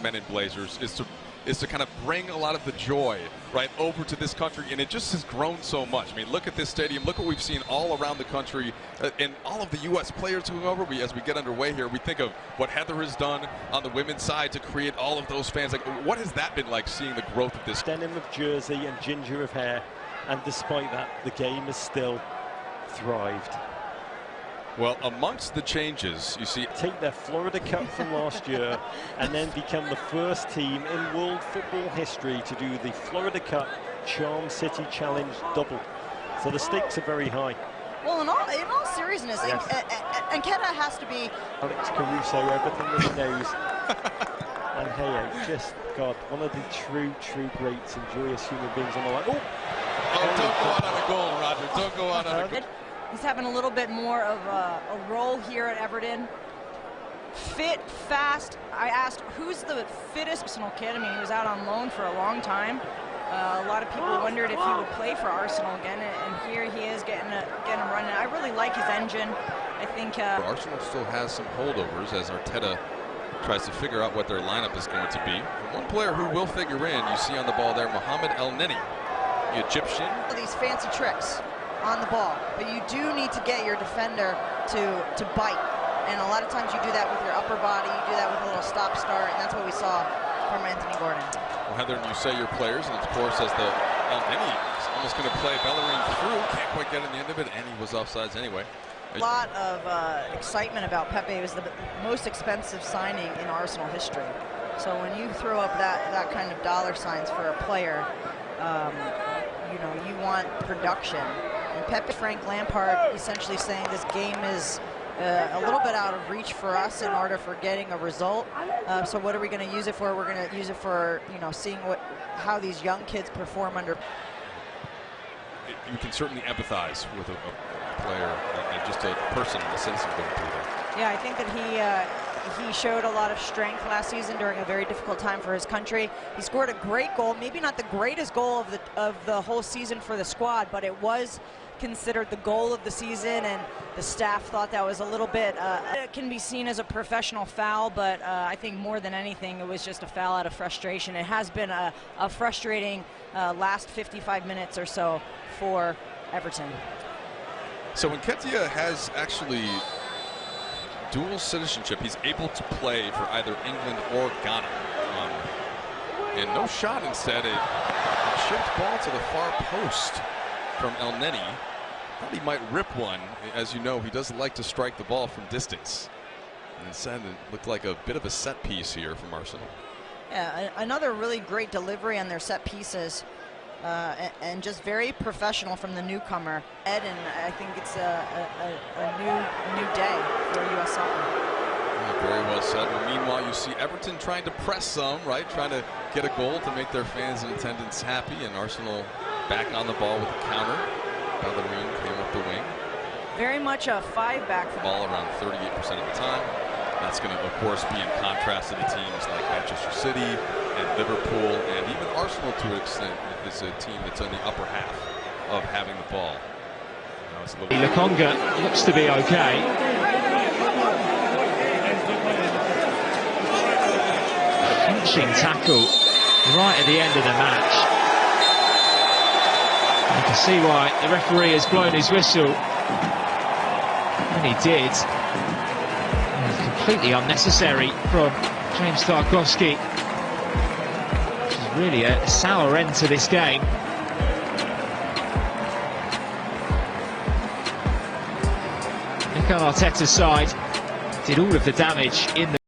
Men in Blazers is to kind of bring a lot of the joy right over to this country, and it just has grown so much. I mean, look at this stadium, look what we've seen all around the country, and all of the U.S. players who go over. As we get underway here, we think of what Heather has done on the women's side to create all of those fans. Like, what has that been like, seeing the growth of this? Denim of jersey and ginger of hair, and despite that, the game has still thrived. Well, amongst the changes, you see... Take their Florida Cup from last year and then become the first team in world football history to do the Florida Cup Charm City Challenge double. So the stakes are very high. Well, in all seriousness, yes. and Keta has to be... Alex Caruso, everything that he knows. And hey, just, God, one of the true greats and joyous human beings on the line. Oh, don't go out on a goal, Roger. Don't go out on a goal. He's having a little bit more of a role here at Everton. Fit, fast. I asked, who's the fittest Arsenal kid? I mean, he was out on loan for a long time. A lot of people wondered if he would play for Arsenal again, and here he is getting him running. I really like his engine. I think Arsenal still has some holdovers as Arteta tries to figure out what their lineup is going to be. And one player who will figure in, you see on the ball there, Mohamed El-Neni, the Egyptian. These fancy tricks on the ball, but you do need to get your defender to bite, and a lot of times you do that with your upper body, you do that with a little stop-start, and that's what we saw from Anthony Gordon. Well, Heather, you say your players, and of course as the El-Neni is almost going to play Bellerin through, can't quite get in the end of it, and he was offsides anyway. A lot of excitement about Pepe. It was the most expensive signing in Arsenal history. So when you throw up that kind of dollar signs for a player, you know, you want production. And Pepe, Frank Lampard, essentially saying this game is a little bit out of reach for us in order for getting a result. So what are we going to use it for? We're going to use it for, you know, seeing how these young kids perform under. You can certainly empathize with a player and just a person in the sense of going through that. Yeah, I think that he showed a lot of strength last season during a very difficult time for his country. He scored a great goal, maybe not the greatest goal of the whole season for the squad, but it was considered the goal of the season, and the staff thought that was a little bit, it can be seen as a professional foul, but I think more than anything it was just a foul out of frustration. It has been a frustrating last 55 minutes or so for Everton. So when Nketiah has actually dual citizenship, he's able to play for either England or Ghana. And no shot, instead a chipped ball to the far post from El-Neni. Thought he might rip one. As you know, he does like to strike the ball from distance. And instead it looked like a bit of a set piece here from Arsenal. Yeah, another really great delivery on their set pieces. And just very professional from the newcomer, Ed, and I think it's a new day for U.S. soccer. Yeah, very well said. Well, meanwhile, you see Everton trying to press some, right? Trying to get a goal to make their fans and attendants happy, and Arsenal back on the ball with the counter. Bellerin came up the wing. Very much a five-back. Ball around 38% of the time. That's going to, of course, be in contrast to the teams like Manchester City and Liverpool, and even Arsenal to an extent is a team that's in the upper half of having the ball. Lokonga looks to be okay. Punching tackle right at the end of the match. You can see why the referee has blown his whistle. And he did. Completely unnecessary from James Tarkowski. Which is really a sour end to this game. Mikel Arteta's side did all of the damage in the